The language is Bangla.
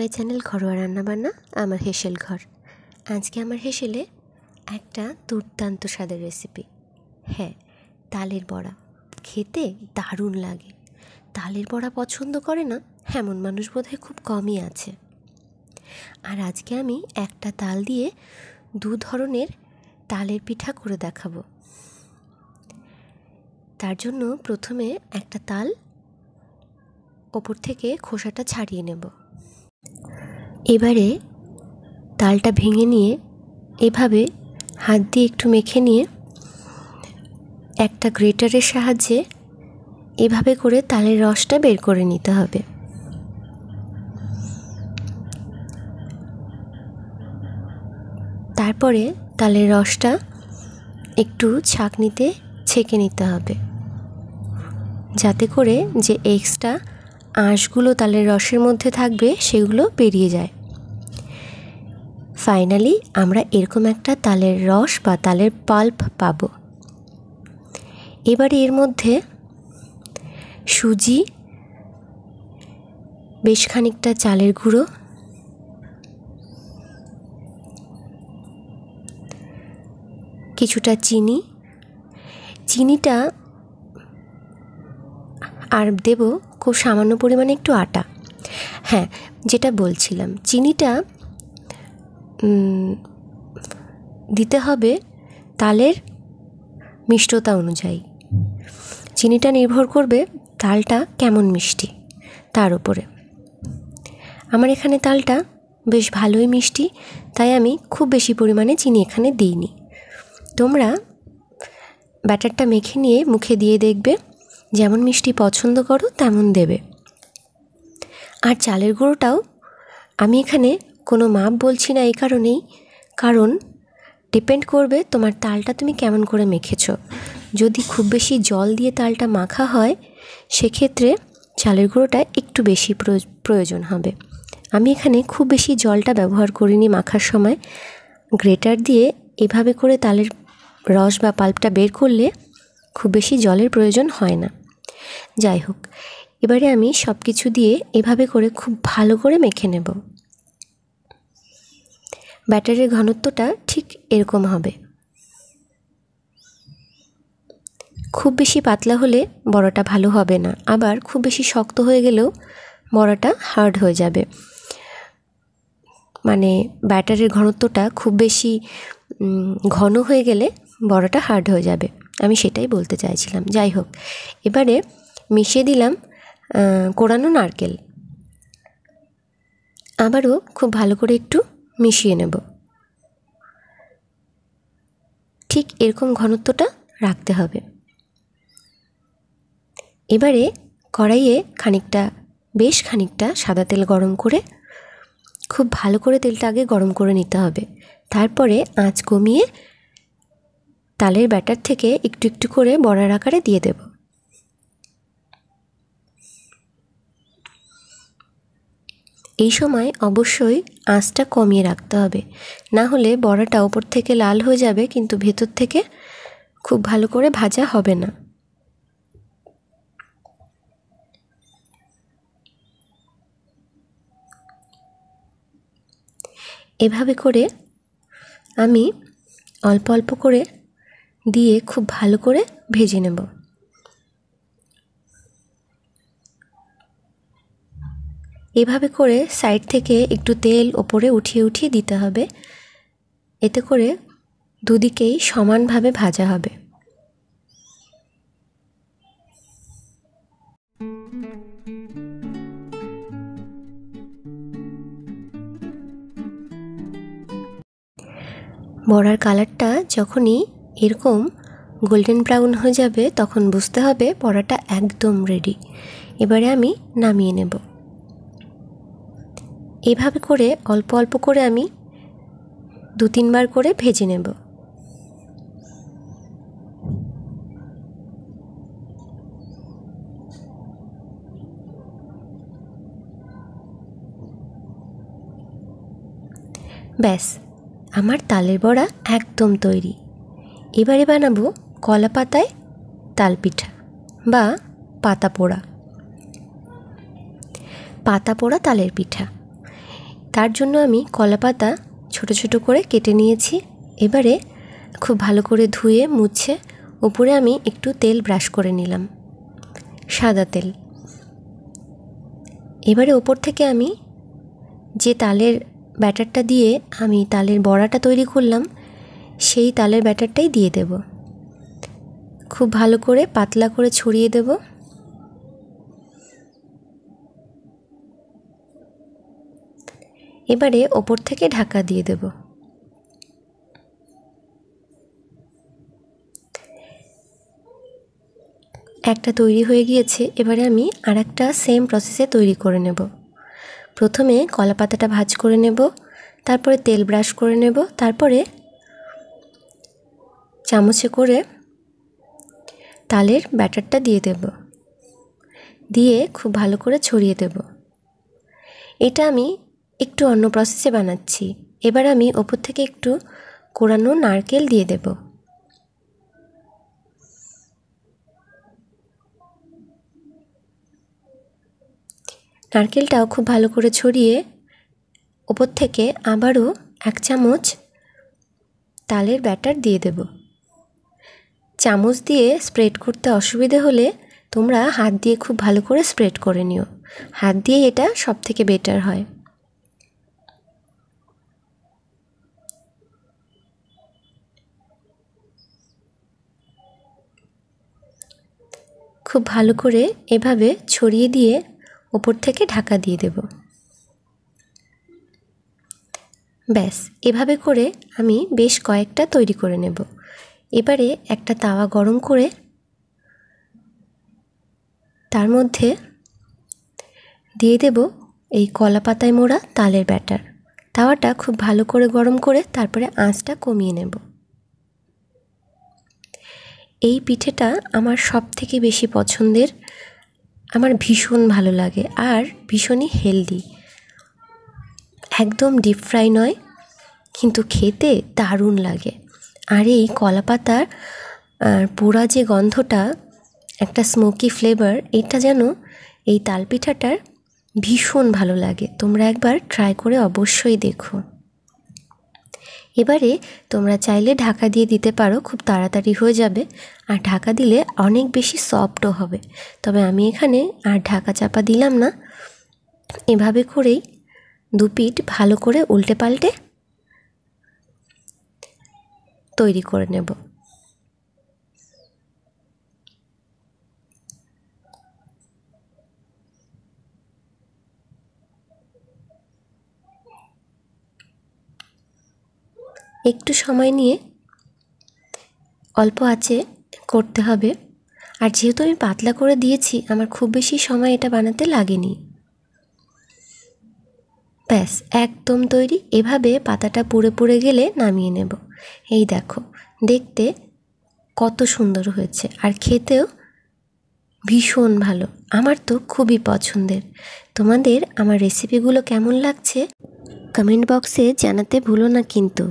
মাই চ্যানেল ঘরোয়া রান্নাবান্না আমার হেসেল ঘর। আজকে আমার হেসেলে একটা দুর্দান্ত স্বাদের রেসিপি। হ্যাঁ, তালের বড়া। খেতে দারুণ লাগে। তালের বড়া পছন্দ করে না এমন মানুষ বোধহয় খুব কমই আছে। আর আজকে আমি একটা তাল দিয়ে দু ধরনের তালের পিঠা করে দেখাবো। তার জন্য প্রথমে একটা তাল ওপর থেকে খোসাটা ছাড়িয়ে নেব। এবারে তালটা ভেঙে নিয়ে এভাবে হাত দিয়ে একটু মেখে নিয়ে একটা গ্রেটারের সাহায্যে এভাবে করে তালের রসটা বের করে নিতে হবে। তারপরে তালের রসটা একটু ছাঁকনিতে ছেঁকে নিতে হবে, যাতে করে যে এক্সট্রা আঁশগুলো তালের রসের মধ্যে থাকবে সেগুলো বেরিয়ে যায়। ফাইনালি আমরা এরকম একটা তালের রস বা তালের পাল্প পাবো। এবারে এর মধ্যে সুজি, বেশ খানিকটা চালের গুঁড়ো, কিছুটা চিনিটা আর দেব খুব সামান্য পরিমাণে একটু আটা। হ্যাঁ, যেটা বলছিলাম, চিনিটা দিতে হবে তালের মিষ্টতা অনুযায়ী। চিনিটা নির্ভর করবে তালটা কেমন মিষ্টি তার উপরে। আমার এখানে তালটা বেশ ভালোই মিষ্টি, তাই আমি খুব বেশি পরিমাণে চিনি এখানে দিইনি। তোমরা ব্যাটারটা মেখে নিয়ে মুখে দিয়ে দেখবে, যেমন মিষ্টি পছন্দ করো তেমন দেবে। আর চালের গুঁড়োটাও আমি এখানে কোনো মাপ বলছি না এই কারণেই, কারণ ডিপেন্ড করবে তোমার তালটা তুমি কেমন করে মেখেছো। যদি খুব বেশি জল দিয়ে তালটা মাখা হয় সেক্ষেত্রে চালের গুঁড়োটা একটু বেশি প্রয়োজন হবে। আমি এখানে খুব বেশি জলটা ব্যবহার করিনি মাখার সময়। গ্রেটার দিয়ে এভাবে করে তালের রস বা পাল্পটা বের করলে খুব বেশি জলের প্রয়োজন হয় না। যাই হোক, এবারে আমি সব কিছু দিয়ে এভাবে করে খুব ভালো করে মেখে নেব। ব্যাটারের ঘনত্বটা ঠিক এরকম হবে। খুব বেশি পাতলা হলে বড়াটা ভালো হবে না, আবার খুব বেশি শক্ত হয়ে গেলেও বড়াটা হার্ড হয়ে যাবে। মানে ব্যাটারের ঘনত্বটা খুব বেশি ঘন হয়ে গেলে বড়াটা হার্ড হয়ে যাবে, আমি সেটাই বলতে চাইছিলাম। যাই হোক, এবারে মিশিয়ে দিলাম কোড়ানো নারকেল। আবারও খুব ভালো করে একটু মিশিয়ে নেব। ঠিক এরকম ঘনত্বটা রাখতে হবে। এবারে কড়াইয়ে বেশ খানিকটা সাদা তেল গরম করে খুব ভালো করে তেলটা আগে গরম করে নিতে হবে। তারপরে আঁচ কমিয়ে তালের ব্যাটার থেকে একটু একটু করে বড়ার আকারে দিয়ে দেব। এই সময় অবশ্যই আঁচটা কমিয়ে রাখতে হবে, না হলে বড়াটা ওপর থেকে লাল হয়ে যাবে কিন্তু ভেতর থেকে খুব ভালো করে ভাজা হবে না। এভাবে করে আমি অল্প অল্প করে দিয়ে খুব ভালো করে ভেজে নেব। এভাবে করে সাইড থেকে একটু তেল ওপরে উঠিয়ে উঠিয়ে দিতে হবে, এতে করে দুদিকেই সমানভাবে ভাজা হবে। বড়ার কালারটা যখনই এরকম গোল্ডেন ব্রাউন হয়ে যাবে তখন বুঝতে হবে বড়াটা একদম রেডি। এবারে আমি নামিয়ে নেব। এভাবে করে অল্প অল্প করে আমি 2-3 বার করে ভেজে নেব। ব্যাস, আমার তালের বড়া একদম তৈরি। এবারে বানাবো কলা পাতায় তাল পিঠা বা পাতা পোড়া তালের পিঠা। তার জন্য আমি কলা পাতা ছোট ছোট করে কেটে নিয়েছি। এবারে খুব ভালো করে ধুয়ে মুছে উপরে আমি একটু তেল ব্রাশ করে নিলাম, সাদা তেল। এবারে ওপর থেকে আমি যে তালের ব্যাটারটা দিয়ে আমি তালের বড়াটা তৈরি করলাম, সেই তালের ব্যাটারটাই দিয়ে দেব। খুব ভালো করে পাতলা করে ছড়িয়ে দেব। এবারে ওপর থেকে ঢাকা দিয়ে দেব। একটা তৈরি হয়ে গিয়েছে। এবারে আমি আরেকটা সেম প্রসেসে তৈরি করে নেব। প্রথমে কলা পাতাটা ভাঁজ করে নেব, তারপরে তেল ব্রাশ করে নেব, তারপরে চামচে করে তালের ব্যাটারটা দিয়ে দেব, দিয়ে খুব ভালো করে ছড়িয়ে দেব। এটা আমি একটু অন্য প্রসেসে বানাচ্ছি। এবার আমি ওপর থেকে একটু কোরানো নারকেল দিয়ে দেব। নারকেলটাও খুব ভালো করে ছড়িয়ে ওপর থেকে আবারও 1 চামচ তালের ব্যাটার দিয়ে দেব। চামচ দিয়ে স্প্রেড করতে অসুবিধে হলে তোমরা হাত দিয়ে খুব ভালো করে স্প্রেড করে নিও। হাত দিয়ে এটা সবথেকে বেটার হয়। খুব ভালো করে এভাবে ছড়িয়ে দিয়ে ওপর থেকে ঢাকা দিয়ে দেব। ব্যাস, এভাবে করে আমি বেশ কয়েকটা তৈরি করে নেব। এবারে একটা তাওয়া গরম করে তার মধ্যে দিয়ে দেব এই কলা পাতায় মোড়া তালের ব্যাটার। তাওয়াটা খুব ভালো করে গরম করে তারপরে আঁচটা কমিয়ে নেব। এই পিঠেটা আমার সবথেকে বেশি পছন্দের, আমার ভীষণ ভালো লাগে আর ভীষণই হেলদি। একদম ডিপ ফ্রাই নয়, কিন্তু খেতে দারুণ লাগে। আর এই কলা পাতার পোড়া যে গন্ধটা, একটা স্মোকি ফ্লেভার, এটা যেন এই তাল পিঠাটার ভীষণ ভালো লাগে। তোমরা একবার ট্রাই করে অবশ্যই দেখো। এবারে তোমরা চাইলে ঢাকা দিয়ে দিতে পারো, খুব তাড়াতাড়ি হয়ে যাবে। আর ঢাকা দিলে অনেক বেশি সফটও হবে। তবে আমি এখানে আর ঢাকা চাপা দিলাম না। এভাবে করেই দুপিঠ ভালো করে উল্টে পাল্টে তৈরি করে নেব। একটু সময় নিয়ে অল্প আঁচে করতে হবে। আর যেহেতু আমি পাতলা করে দিয়েছি, আমার খুব বেশি সময় এটা বানাতে লাগেনি। ব্যাস, একদম তৈরি। এভাবে পাতাটা পুড়ে পুড়ে গেলে নামিয়ে নেব। এই দেখো, দেখতে কত সুন্দর হয়েছে আর খেতেও ভীষণ ভালো। আমার তো খুবই পছন্দের। তোমাদের আমার রেসিপিগুলো কেমন লাগছে কমেন্ট বক্সে জানাতে ভুলো না কিন্তু।